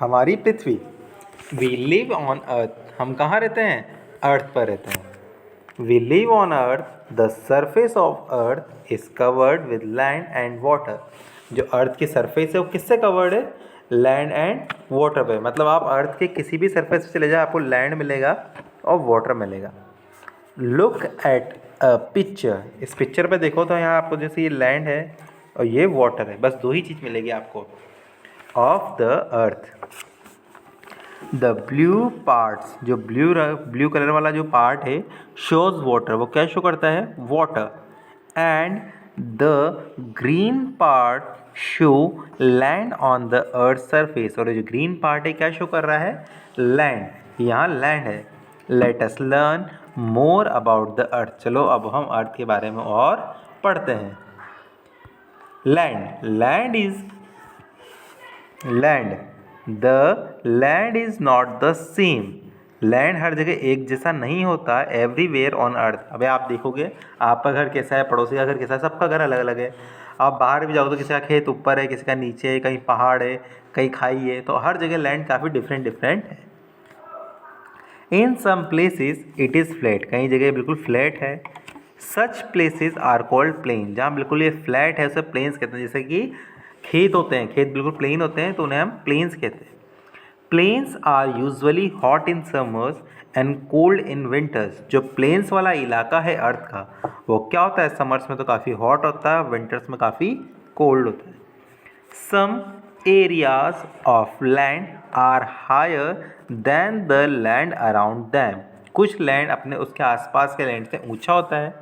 हमारी पृथ्वी। We live on earth, हम कहाँ रहते हैं? अर्थ पर रहते हैं। We live on earth, the surface of earth is covered with land and water. जो अर्थ की सरफेस है वो किससे कवर्ड है? लैंड एंड वाटर पे। मतलब आप अर्थ के किसी भी सरफेस पे चले जाए आपको लैंड मिलेगा और वाटर मिलेगा। लुक एट अ पिक्चर, इस पिक्चर पे देखो तो यहाँ आपको जैसे ये लैंड है और ये वाटर है, बस दो ही चीज़ मिलेगी आपको of the earth. The blue parts, जो ब्लू कलर वाला जो पार्ट है शोज वाटर, वो क्या शो करता है? Water. And the green part show land on the earth surface, और जो ग्रीन पार्ट है क्या शो कर रहा है? लैंड, यहाँ लैंड है। Let us learn more about the earth, चलो अब हम अर्थ के बारे में और पढ़ते हैं। Land is land, the land is not the same, land हर जगह एक जैसा नहीं होता एवरीवेयर ऑन अर्थ। अबे आप देखोगे आपका घर कैसा है, पड़ोसी का घर कैसा है, सबका घर अलग अलग है। आप बाहर भी जाओ तो किसी का खेत ऊपर है, किसी का नीचे है, कहीं पहाड़ है, कहीं खाई है, तो हर जगह लैंड काफ़ी डिफरेंट डिफरेंट है। In some places it is flat, कई जगह बिल्कुल फ्लैट है। Such places are called plain, जहाँ बिल्कुल ये फ्लैट है उसे प्लेन्स कहते हैं। जैसे कि खेत होते हैं, खेत बिल्कुल प्लेन होते हैं तो उन्हें हम प्लेन्स कहते हैं। Plains are usually hot in summers and cold in winters, जो प्लेन्स वाला इलाका है अर्थ का वो क्या होता है? समर्स में तो काफ़ी हॉट होता है, विंटर्स में काफ़ी कोल्ड होता है। Some areas of land are higher than the land around them, कुछ लैंड अपने उसके आसपास के लैंड से ऊंचा होता है।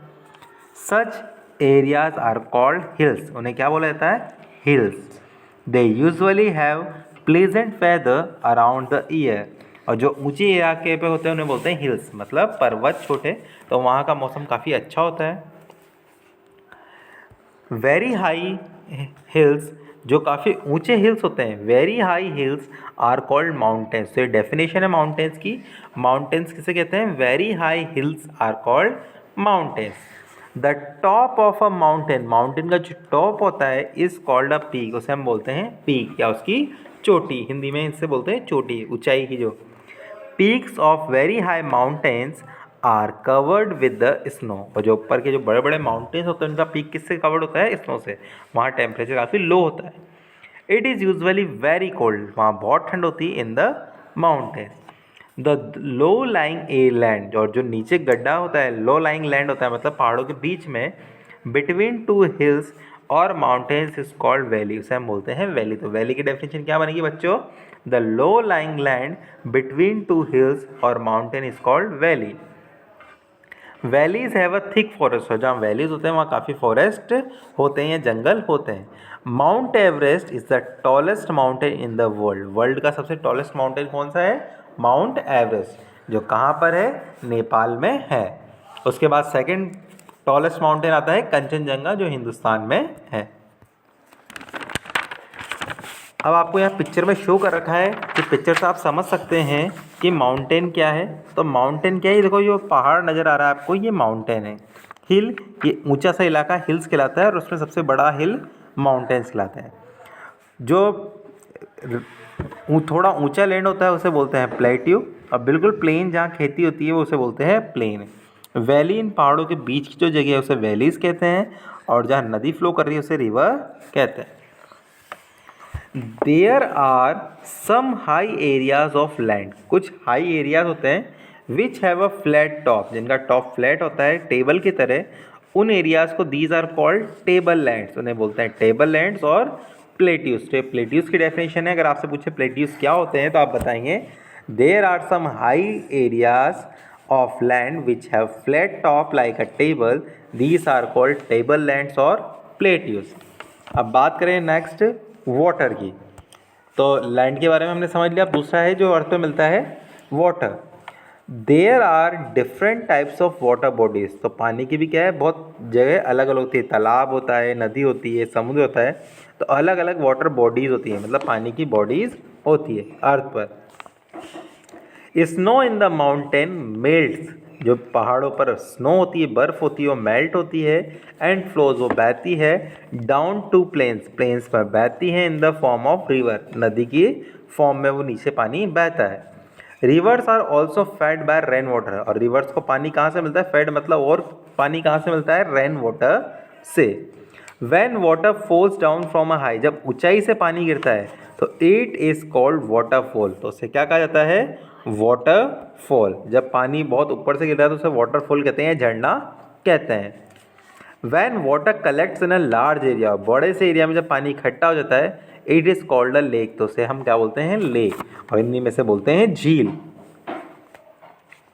Such areas are called hills, उन्हें क्या बोला जाता है? Hills. They usually have pleasant weather around the year, और जो ऊंचे इलाके पे होते हैं उन्हें बोलते हैं हिल्स, मतलब पर्वत छोटे, तो वहाँ का मौसम काफ़ी अच्छा होता है। वेरी हाई हिल्स, जो काफ़ी ऊंचे हिल्स होते हैं, very high hills are called mountains. तो ये डेफिनेशन है माउंटेन्स की। माउंटेन्स किसे कहते हैं? Very high hills are called mountains. The top of a mountain, mountain का जो टॉप होता है इज कॉल्ड अ पीक, उसे हम बोलते हैं पीक या उसकी चोटी, हिंदी में इससे बोलते हैं चोटी, ऊंचाई की जो। Peaks of very high mountains are covered with the snow, और जो ऊपर के जो बड़े बड़े माउंटेन्स होते हैं उनका पीक किससे कवर्ड होता है? स्नो से। वहाँ टेम्परेचर काफ़ी लो होता है। It is usually very cold, वहाँ बहुत ठंड होती है in the mountains. The low lying a land, और जो नीचे गड्ढा होता है लो लाइंग लैंड होता है, मतलब पहाड़ों के बीच में बिटवीन टू हिल्स और माउंटेन्स इज कॉल्ड वैली, उसे हम बोलते हैं वैली। तो वैली की डेफिनेशन क्या बनेगी बच्चों? The low lying land between two hills और mountain is called valley. Valleys have a thick forest, और जहाँ वैलीज होते हैं वहाँ काफ़ी फॉरेस्ट होते हैं या जंगल होते हैं। Mount Everest is the tallest mountain in the world, world का सबसे टॉलेस्ट माउंटेन कौन सा है? माउंट एवरेस्ट, जो कहाँ पर है? नेपाल में है। उसके बाद सेकंड टॉलेस्ट माउंटेन आता है कंचनजंगा, जो हिंदुस्तान में है। अब आपको यहाँ पिक्चर में शो कर रखा है कि पिक्चर से आप समझ सकते हैं कि माउंटेन क्या है। तो माउंटेन क्या है? देखो जो पहाड़ नज़र आ रहा है आपको, ये माउंटेन है। हिल, ये ऊंचा सा इलाका हिल्स कहलाता है, और उसमें सबसे बड़ा हिल माउंटेन्स कहलाता है। जो थोड़ा ऊंचा लैंड होता है उसे बोलते हैं प्लेट्यू, और बिल्कुल प्लेन जहाँ खेती होती है वो उसे बोलते हैं प्लेन। वैली इन पहाड़ों के बीच की जो जगह है उसे वैलीज कहते हैं, और जहाँ नदी फ्लो कर रही है उसे रिवर कहते हैं। There are some high areas of land, कुछ हाई एरियाज होते हैं which have a flat top, जिनका टॉप फ्लैट होता है टेबल की तरह, उन एरियाज को these are called table lands, उन्हें बोलते हैं टेबल लैंड्स और प्लेट्यूज। तो प्लेट्यूज की डेफिनेशन है, अगर आपसे पूछे प्लेट्यूज क्या होते हैं तो आप बताएंगे there are some high areas of land which have flat top like a table, these are called table lands और प्लेट्यूज। अब बात करें नेक्स्ट वाटर की, तो लैंड के बारे में हमने समझ लिया। दूसरा है जो अर्थ में मिलता है water. There are different types of water bodies, तो पानी की भी क्या है? बहुत जगह अलग अलग होती है, तालाब होता है, नदी होती है, समुद्र होता है, तो अलग अलग वाटर बॉडीज़ होती है, मतलब पानी की बॉडीज़ होती है अर्थ पर। Snow in the mountain melts जो पहाड़ों पर स्नो होती है, बर्फ़ होती है, वो मेल्ट होती है, एंड फ्लोज वो बहती है डाउन टू प्लेन्स, प्लेन्स पर बहती है in the form of river, नदी की फॉर्म में वो नीचे पानी बहता है। Rivers are also fed by rain water, और रिवर्स को पानी कहाँ से मिलता है, फेड मतलब और पानी कहाँ से मिलता है, रेन वाटर से। When water falls down from a high, जब ऊंचाई से पानी गिरता है तो इट इज़ कॉल्ड वाटरफॉल, तो उसे क्या कहा जाता है, वाटरफॉल। जब पानी बहुत ऊपर से गिर रहा है तो उसे वाटरफॉल कहते हैं, झरना कहते हैं। When water collects in a large area, बड़े से एरिया में जब पानी इकट्ठा हो जाता है, it is called a lake, तो उसे हम क्या बोलते हैं, लेक, और हिंदी में से बोलते हैं झील।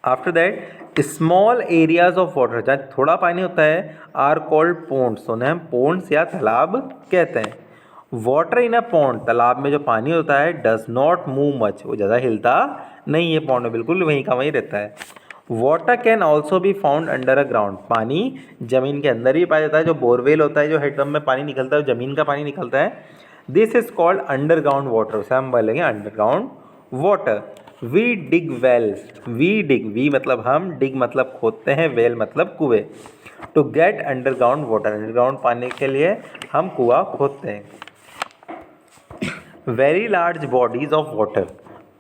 After that small areas of water, जहाँ थोड़ा पानी होता है, आर कॉल्ड पोन्ड्स, उन्हें हम पोन्ड्स या तालाब कहते हैं। वाटर इन अ पॉन्ड, तालाब में जो पानी होता है, डज नॉट मूव मच, वो ज़्यादा हिलता नहीं है, पॉन्ड में बिल्कुल वहीं का वहीं रहता है। Water can also be found under a ground, पानी जमीन के अंदर ही पाया जाता है, जो बोरवेल होता है, जो हेडपम्प में पानी निकलता है, जमीन का पानी निकलता है, this is called underground water, उसे हम बोलेंगे underground water. We dig wells, we dig, we मतलब हम, डिग मतलब खोदते हैं, वेल मतलब कुएं, to get underground water, underground पाने के लिए हम कुआं खोदते हैं। Very large bodies of water,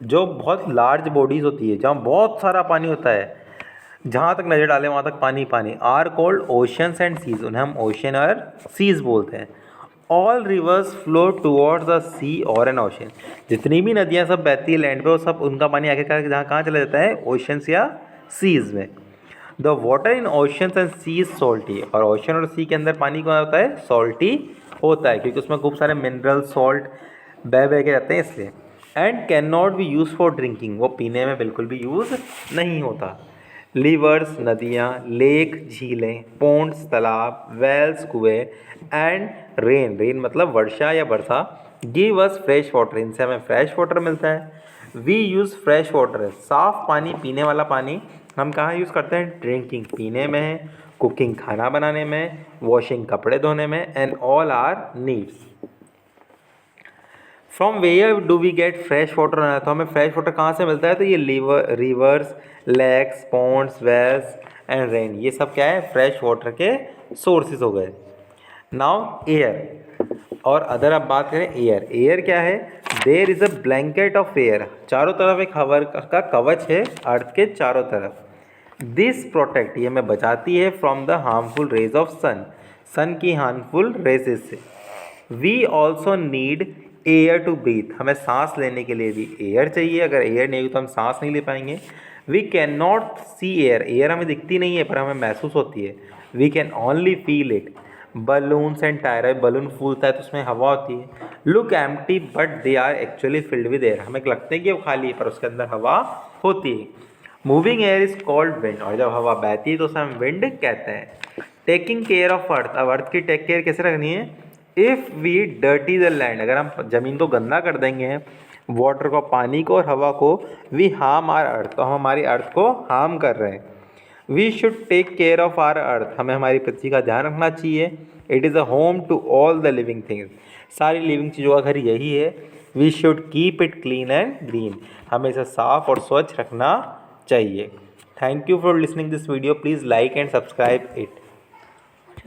जो बहुत लार्ज बॉडीज़ होती है, जहाँ बहुत सारा पानी होता है, जहाँ तक नज़र डालें वहाँ तक पानी पानी, are called oceans and seas, उन्हें हम ओशन और सीज बोलते हैं। All rivers flow towards the sea और एन ओशन, जितनी भी नदियाँ सब बहती है लैंड पे, वो सब उनका पानी आखिरकार जहाँ कहाँ चला जाता है, ओशंस या सीज में। The water in oceans and seas salty, और ओशन और सी के अंदर पानी कौन होता है, सॉल्टी होता है, क्योंकि उसमें खूब सारे मिनरल सॉल्ट बह बह के रहते हैं इसलिए। And can not be use for drinking, वो पीने में बिल्कुल भी यूज़ नहीं होता। रिवर्स नदियाँ, लेक झीलें, पोन्ड्स तालाब, वेल्स कुएँ, एंड रेन, रेन मतलब वर्षा या बरसा, गिव अस फ्रेश वाटर, इनसे हमें फ्रेश वाटर मिलता है। वी यूज़ फ्रेश वाटर, साफ़ पानी, पीने वाला पानी हम कहाँ यूज़ करते हैं, ड्रिंकिंग पीने में, कुकिंग खाना बनाने में, वॉशिंग कपड़े धोने में, and all our needs. From where do we get fresh water, तो हमें फ्रेश वाटर कहाँ से मिलता है, तो ये rivers, lakes, ponds, wells and rain, ये सब क्या है, फ्रेश वाटर के सोर्सेज हो गए। नाउ एयर, और अदर अब बात करें एयर, एयर क्या है, there is a blanket of air, चारों तरफ एक हवा का कवच है अर्थ के चारों तरफ। दिस प्रोटेक्ट, ये हमें बचाती है from the harmful rays of sun, sun की हार्मफुल रेजेस से। We also need air to breathe, हमें सांस लेने के लिए भी एयर चाहिए, अगर एयर नहीं होगी तो हम सांस नहीं ले पाएंगे। We can not see air, air हमें दिखती नहीं है पर हमें महसूस होती है। We can only feel it. Balloons and tyre, balloon फूलता है तो उसमें हवा होती है। Look empty but they are actually filled with air, हमें लगता है कि वो खाली है पर उसके अंदर हवा होती है। Moving air is called wind, और जब हवा बहती है तो उसे हम विंड कहते हैं। टेकिंग केयर ऑफ अर्थ, अब अर्थ की टेक केयर कैसे रखनी है, if we dirty the land, अगर हम ज़मीन को गंदा कर देंगे, वाटर को, पानी को और हवा को, वी हार्म आर अर्थ, तो हम हमारी अर्थ को हार्म कर रहे हैं। We should take care of our earth, हमें हमारी पृथ्वी का ध्यान रखना चाहिए। It is a home to all the living things, सारी लिविंग चीज़ों का घर यही है। We should keep it clean and green, हमें इसे साफ और स्वच्छ रखना चाहिए। Thank you for listening this video, please like and subscribe it.